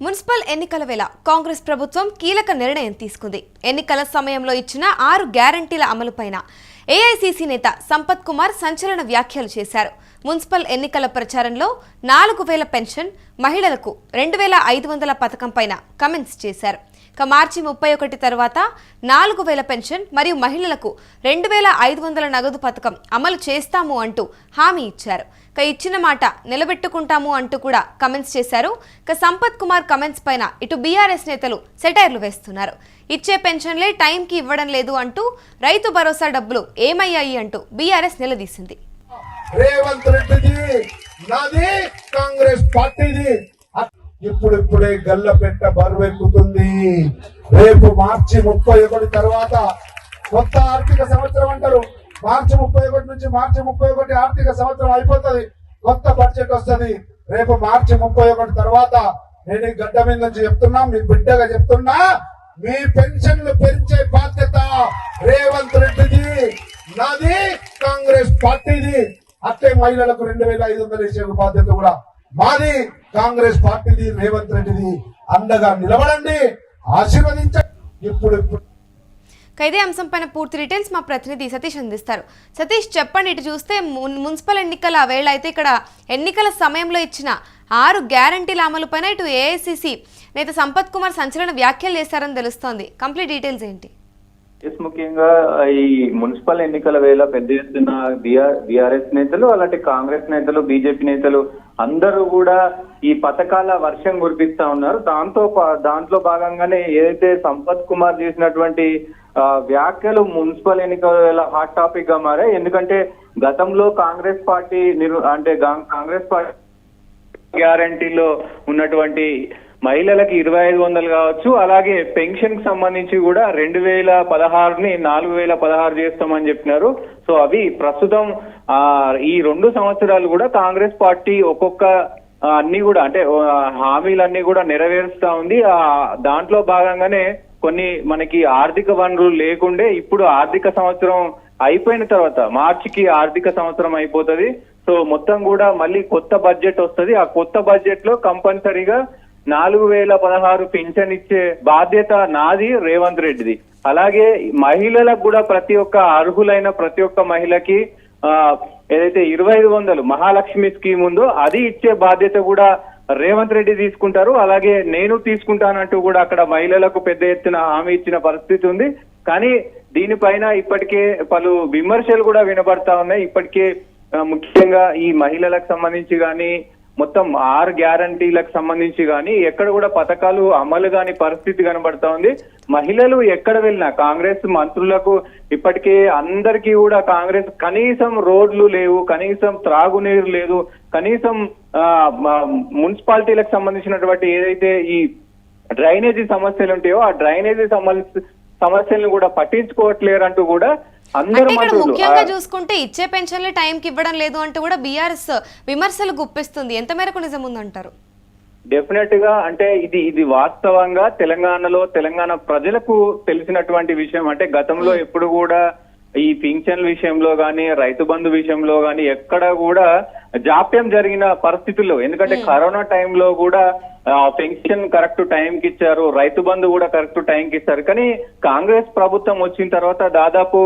Municipal ఎన్నికల వేళ కాంగ్రెస్ ప్రభుత్వం కీలక నిర్ణయం తీసుకుంది. ఎన్నికల సమయంలో ఇచ్చిన 6 గ్యారంటీల అమలుపైన ఏఐసీసీ నేత సంపత్ కుమార్ సంచలన వ్యాఖ్యలు చేశారు. మున్సిపల్ ఎన్నికల ప్రచారంలో 4000 పెన్షన్, మహిళలకు 2500 పథకం పైన కమెంట్స్ చేశారు. మార్చి 31 తర్వాత 4000 పెన్షన్ మరియు మహిళలకు 2500 నగదు పథకం అమలు చేస్తాము అంటూ హామీ ఇచ్చారు. ఇచ్చిన మాట నిలబెట్టుకుంటాము అంటూ కూడా కమెంట్స్ చేశారు. సంపత్ కుమార్ కమెంట్స్ పైన ఇటు బీఆర్ఎస్ నేతలు సెటైర్లు వేస్తున్నారు. ఇచ్చే పెన్షన్లే టైంకి ఇవ్వడం లేదు అంటూ, రైతు భరోసా డబ్బులు ఏమయ్యాయి అంటూ బీఆర్ఎస్ నిలదీసింది. రేవంత్ రెడ్డిది నాది కాంగ్రెస్ పార్టీది ఇప్పుడిప్పుడే గల్లపెట్ట బరువెక్కుతుంది. రేపు మార్చి 31 తర్వాత కొత్త ఆర్థిక సంవత్సరం అంటారు. మార్చి 31 నుంచి మార్చి 31 ఆర్థిక సంవత్సరం అయిపోతుంది. కొత్త బడ్జెట్ వస్తుంది. రేపు మార్చి 31 తర్వాత నేను ఈ గడ్డ మీద నుంచి చెప్తున్నా, మీ బిడ్డగా చెప్తున్నా, మీ పెన్షన్లు పెంచే బాధ్యత రేవంత్ రెడ్డిది, నాది కాంగ్రెస్ పార్టీది. అట్లే మహిళలకు 2500 ఇచ్చే బాధ్యత కూడా మాది, కాంగ్రెస్ పార్టీది, రేవంత్ రెడ్డిది. అండగా నిలబడండి, ఆశీర్వదించండి. ఇప్పుడు ఇదే అంశం పైన పూర్తి డీటెయిల్స్ మా ప్రతినిధి సతీష్ అందిస్తారు. సతీష్, చెప్పండి. ఇటు చూస్తే మున్సిపల్ ఎన్నికల వేళ అయితే ఇక్కడ ఎన్నికల సమయంలో ఇచ్చిన 6 గ్యారంటీల అమలు పైన ఇటు ఏఐసీసీ నేత సంపత్ కుమార్ సంచలన వ్యాఖ్యలు చేశారని తెలుస్తోంది. కంప్లీట్ డీటెయిల్స్ ఏంటి? ముఖ్యంగా ఈ మున్సిపల్ ఎన్నికల వేళ పెద్ద ఎత్తున బీఆర్ఎస్ నేతలు, అలాంటి కాంగ్రెస్ నేతలు, బీజేపీ నేతలు అందరూ కూడా ఈ పథకాల వర్షం కురిపిస్తా ఉన్నారు. దాంట్లో భాగంగానే ఏదైతే సంపత్ కుమార్ చేసినటువంటి వ్యాఖ్యలు మున్సిపల్ ఎన్నికల వేళ హాట్ టాపిక్ గా మారాయి. ఎందుకంటే గతంలో కాంగ్రెస్ పార్టీ గ్యారంటీలో ఉన్నటువంటి మహిళలకి 2500 కావచ్చు, అలాగే పెన్షన్ కి సంబంధించి కూడా 2016ని 4016 చేస్తామని చెప్పినారు. సో అవి ప్రస్తుతం ఈ 2 సంవత్సరాలు కూడా కాంగ్రెస్ పార్టీ ఒక్కొక్క అన్ని కూడా అంటే హామీలన్నీ కూడా నెరవేరుస్తా ఉంది. దాంట్లో భాగంగానే కొన్ని మనకి ఆర్థిక వనరులు లేకుండే ఇప్పుడు ఆర్థిక సంవత్సరం అయిపోయిన తర్వాత మార్చికి ఆర్థిక సంవత్సరం అయిపోతుంది. సో మొత్తం కూడా మళ్ళీ కొత్త బడ్జెట్ వస్తుంది. ఆ కొత్త బడ్జెట్ లో కంపల్సరీగా 4016 పెన్షన్ ఇచ్చే బాధ్యత నాది, రేవంత్ రెడ్డిది. అలాగే మహిళలకు కూడా ప్రతి ఒక్క అర్హులైన ప్రతి ఒక్క మహిళకి ఏదైతే 2500 మహాలక్ష్మి స్కీమ్ ఉందో అది ఇచ్చే బాధ్యత కూడా రేవంత్ రెడ్డి తీసుకుంటారు. అలాగే నేను తీసుకుంటానంటూ కూడా అక్కడ మహిళలకు పెద్ద ఎత్తున హామీ ఇచ్చిన పరిస్థితి ఉంది. కానీ దీనిపైన ఇప్పటికే పలు విమర్శలు కూడా వినబడతా ఉన్నాయి. ఇప్పటికే ముఖ్యంగా ఈ మహిళలకు సంబంధించి కానీ మొత్తం 6 గ్యారంటీలకు సంబంధించి కానీ ఎక్కడ కూడా పథకాలు అమలు కాని పరిస్థితి కనబడతా ఉంది. మహిళలు ఎక్కడ వెళ్ళినా కాంగ్రెస్ మంత్రులకు ఇప్పటికే అందరికీ కూడా కాంగ్రెస్ కనీసం రోడ్లు లేవు, కనీసం త్రాగునీరు లేదు, కనీసం మున్సిపాలిటీలకు సంబంధించినటువంటి ఏదైతే ఈ డ్రైనేజీ సమస్యలు ఉంటాయో ఆ డ్రైనేజీ సమస్యలను కూడా పట్టించుకోవట్లేరు అంటూ కూడా ముఖ్యంగా చూసుకుంటే ఇచ్చే పెన్షన్లు టైంకి ఇవ్వడం లేదు అంటూ కూడా బీఆర్ఎస్ విమర్శలు గుప్పిస్తుంది. ఎంత మేరకు నిజం ఉందంటారు? డెఫినెట్ గా అంటే ఇది వాస్తవంగా తెలంగాణ ప్రజలకు తెలిసినటువంటి విషయం. అంటే గతంలో ఎప్పుడు కూడా ఈ పింఛన్ విషయంలో గానీ రైతు బంధు విషయంలో గానీ ఎక్కడ కూడా జాప్యం జరిగిన పరిస్థితుల్లో, ఎందుకంటే కరోనా టైంలో కూడా పెన్షన్ కరెక్ట్ టైంకి ఇచ్చారు, రైతు బంధు కూడా కరెక్ట్ టైంకి ఇచ్చారు. కానీ కాంగ్రెస్ ప్రభుత్వం వచ్చిన తర్వాత దాదాపు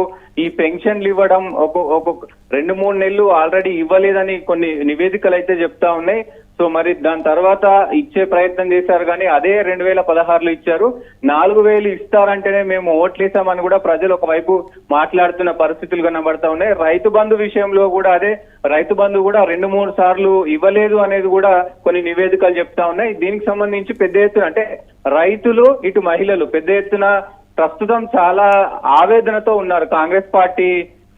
ఈ పెన్షన్లు ఇవ్వడం ఒక్కొక్క 2-3 నెలలు ఆల్రెడీ ఇవ్వలేదని కొన్ని నివేదికలు అయితే చెప్తా ఉన్నాయి. సో మరి దాని తర్వాత ఇచ్చే ప్రయత్నం చేశారు కానీ అదే 2016లో ఇచ్చారు. 4000 ఇస్తారంటేనే మేము ఓట్లేసామని కూడా ప్రజలు ఒకవైపు మాట్లాడుతున్న పరిస్థితులు కనబడతా ఉన్నాయి. రైతు బంధు విషయంలో కూడా అదే, రైతు బంధు కూడా 2-3 సార్లు ఇవ్వలేదు అనేది కూడా కొన్ని నివేదికలు చెప్తా ఉన్నాయి. దీనికి సంబంధించి పెద్ద ఎత్తున అంటే రైతులు ఇటు మహిళలు పెద్ద ఎత్తున ప్రస్తుతం చాలా ఆవేదనతో ఉన్నారు కాంగ్రెస్ పార్టీ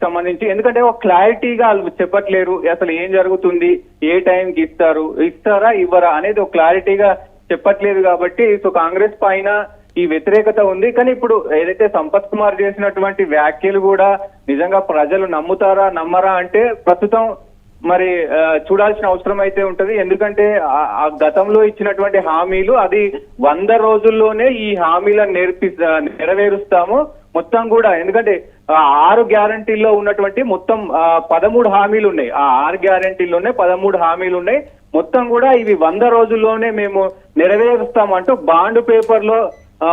సంబంధించి. ఎందుకంటే ఒక క్లారిటీగా వాళ్ళు చెప్పట్లేరు అసలు ఏం జరుగుతుంది, ఏ టైంకి ఇస్తారా ఇవ్వరా అనేది ఒక క్లారిటీగా చెప్పట్లేదు. కాబట్టి సో కాంగ్రెస్ పైన ఈ వ్యతిరేకత ఉంది. కానీ ఇప్పుడు ఏదైతే సంపత్ కుమార్ చేసినటువంటి వ్యాఖ్యలు కూడా నిజంగా ప్రజలు నమ్ముతారా నమ్మరా అంటే ప్రస్తుతం మరి చూడాల్సిన అవసరం అయితే ఉంటది. ఎందుకంటే ఆ గతంలో ఇచ్చినటువంటి హామీలు అది 100 రోజుల్లోనే ఈ హామీలను నెరవేరుస్తాము మొత్తం కూడా. ఎందుకంటే 6 గ్యారంటీల్లో ఉన్నటువంటి మొత్తం 13 హామీలు ఉన్నాయి. ఆ 6 గ్యారంటీల్లోనే 13 హామీలు ఉన్నాయి. మొత్తం కూడా ఇవి 100 రోజుల్లోనే మేము నెరవేరుస్తామంటూ బాండ్ పేపర్ లో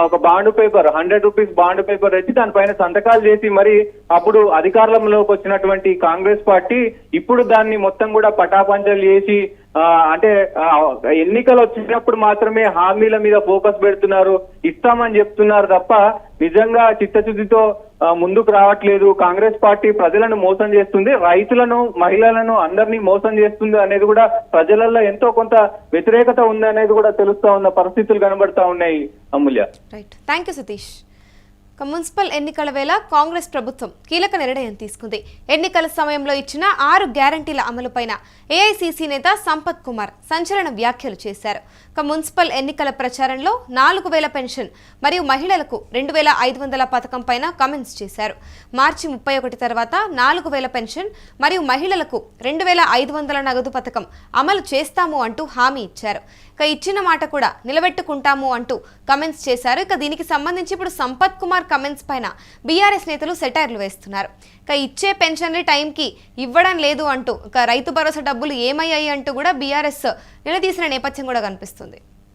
ఒక bond paper 100 rupees bond paper తెచ్చి దానిపైన సంతకాలు చేసి మరి అప్పుడు అధికారంలోకి వచ్చినటువంటి కాంగ్రెస్ పార్టీ ఇప్పుడు దాన్ని మొత్తం కూడా పటాపంచలు చేసి అంటే ఎన్నికలు వచ్చినప్పుడు మాత్రమే హామీల మీద ఫోకస్ పెడుతున్నారు, ఇస్తామని చెప్తున్నారు తప్ప నిజంగా చిత్తశుద్ధితో ముందుకు రావట్లేదు. కాంగ్రెస్ పార్టీ ప్రజలను మోసం చేస్తుంది, రైతులను మహిళలను అందరినీ మోసం చేస్తుంది అనేది కూడా ప్రజలలో ఎంతో కొంత వ్యతిరేకత ఉంది అనేది కూడా తెలుస్తా ఉన్న పరిస్థితులు కనబడతా ఉన్నాయి. Amulya, right, thank you Satish. Municipal ఎన్నికల వేళ కాంగ్రెస్ ప్రభుత్వం కీలక నిర్ణయం తీసుకుంది. ఎన్నికల సమయంలో ఇచ్చిన 6 గ్యారంటీల అమలుపైన ఏఐసీసీ నేత సంపత్ కుమార్ సంచలన వ్యాఖ్యలు చేశారు. మున్సిపల్ ఎన్నికల ప్రచారంలో 4000 పెన్షన్ మరియు మహిళలకు 2500 పథకం పైన కామెంట్స్ చేశారు. మార్చి 31 తర్వాత 4000 పెన్షన్ మరియు మహిళలకు 2500 నగదు పథకం అమలు చేస్తాము అంటూ హామీ ఇచ్చారు. ఇచ్చిన మాట కూడా నిలబెట్టుకుంటాము అంటూ కమెంట్స్ చేశారు. దీనికి సంబంధించి ఇప్పుడు సంపత్ కుమార్ కమెంట్స్ పైన బీఆర్ఎస్ నేతలు సెటైర్లు వేస్తున్నారు. ఇచ్చే పెన్షన్లు టైంకి ఇవ్వడం లేదు అంటూ రైతు భరోసా డబ్బులు ఏమయ్యాయి అంటూ కూడా బీఆర్ఎస్ నిలదీసిన నేపథ్యం కూడా కనిపిస్తుంది.